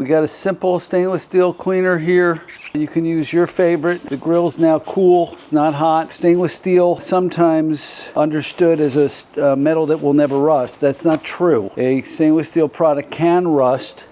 We got a simple stainless steel cleaner here. You can use your favorite. The grill's now cool, it's not hot. Stainless steel, sometimes understood as a metal that will never rust. That's not true. A stainless steel product can rust,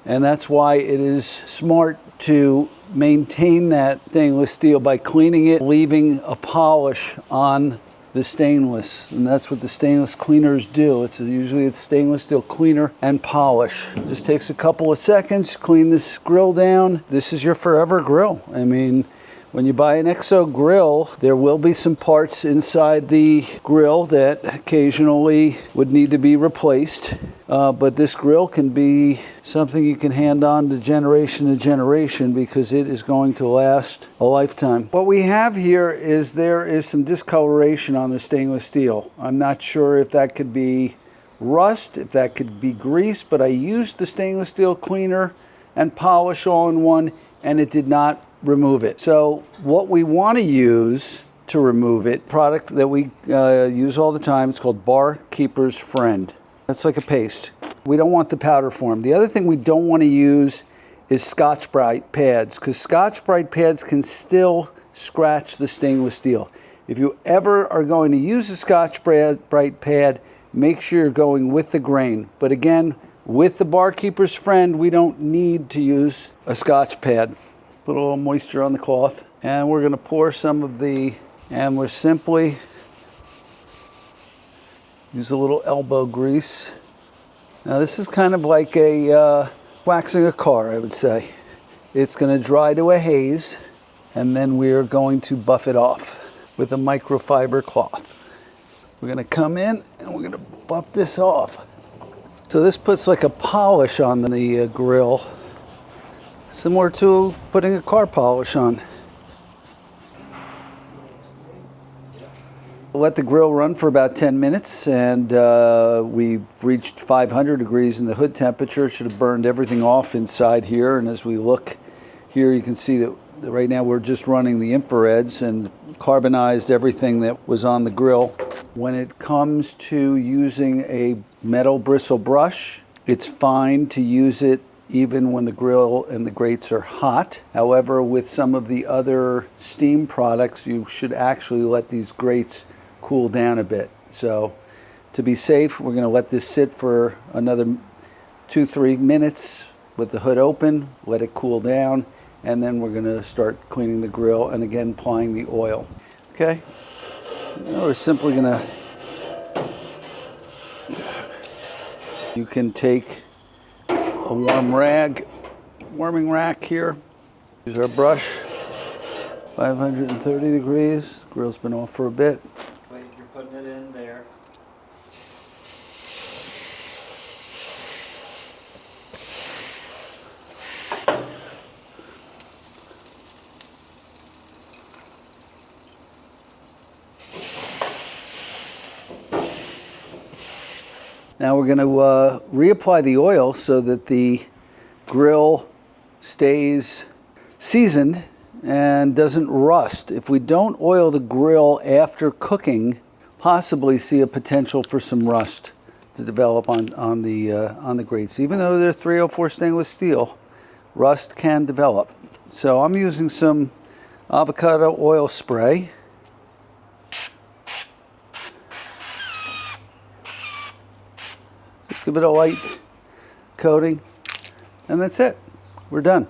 and that's why it is smart to maintain that stainless steel by cleaning it, leaving a polish on the stainless, and that's what the stainless cleaners do. Usually it's stainless steel cleaner and polish. Just takes a couple of seconds, clean this grill down. This is your forever grill. I mean, when you buy an EXO grill, there will be some parts inside the grill that occasionally would need to be replaced. But this grill can be something you can hand on to generation because it is going to last a lifetime. What we have here is there is some discoloration on the stainless steel. I'm not sure if that could be rust, if that could be grease, but I used the stainless steel cleaner and polish all in one, and it did not remove it. So what we want to use to remove it, product that we use all the time, it's called Barkeeper's Friend. That's like a paste. We don't want the powder form. The other thing we don't want to use is Scotch-Brite pads, because Scotch-Brite pads can still scratch the stainless steel. If you ever are going to use a Scotch-Brite pad, make sure you're going with the grain. But again, with the Barkeeper's Friend, we don't need to use a Scotch pad. Put a little moisture on the cloth, and we're going to pour some of and we're simply use a little elbow grease. Now this is kind of like a waxing a car, I would say. It's going to dry to a haze, and then we're going to buff it off with a microfiber cloth. We're going to come in and we're going to buff this off. So this puts like a polish on the grill, similar to putting a car polish on. Let the grill run for about 10 minutes, and we've reached 500 degrees in the hood temperature. It should have burned everything off inside here, and as we look here, you can see that right now we're just running the infrareds and carbonized everything that was on the grill. When it comes to using a metal bristle brush, it's fine to use it even when the grill and the grates are hot. However, with some of the other steam products, you should actually let these grates cool down a bit. So to be safe, we're going to let this sit for another 2-3 minutes with the hood open, let it cool down, and then we're going to start cleaning the grill and again applying the oil. Okay, now we're simply going to, you can take a warming rack here. Use our brush, 530 degrees. The grill's been off for a bit. Wait, you're putting it in there. Now we're going to reapply the oil so that the grill stays seasoned and doesn't rust. If we don't oil the grill after cooking, possibly see a potential for some rust to develop on the grates. Even though they're 304 stainless steel, rust can develop. So I'm using some avocado oil spray. Just give it a light coating, and that's it. We're done.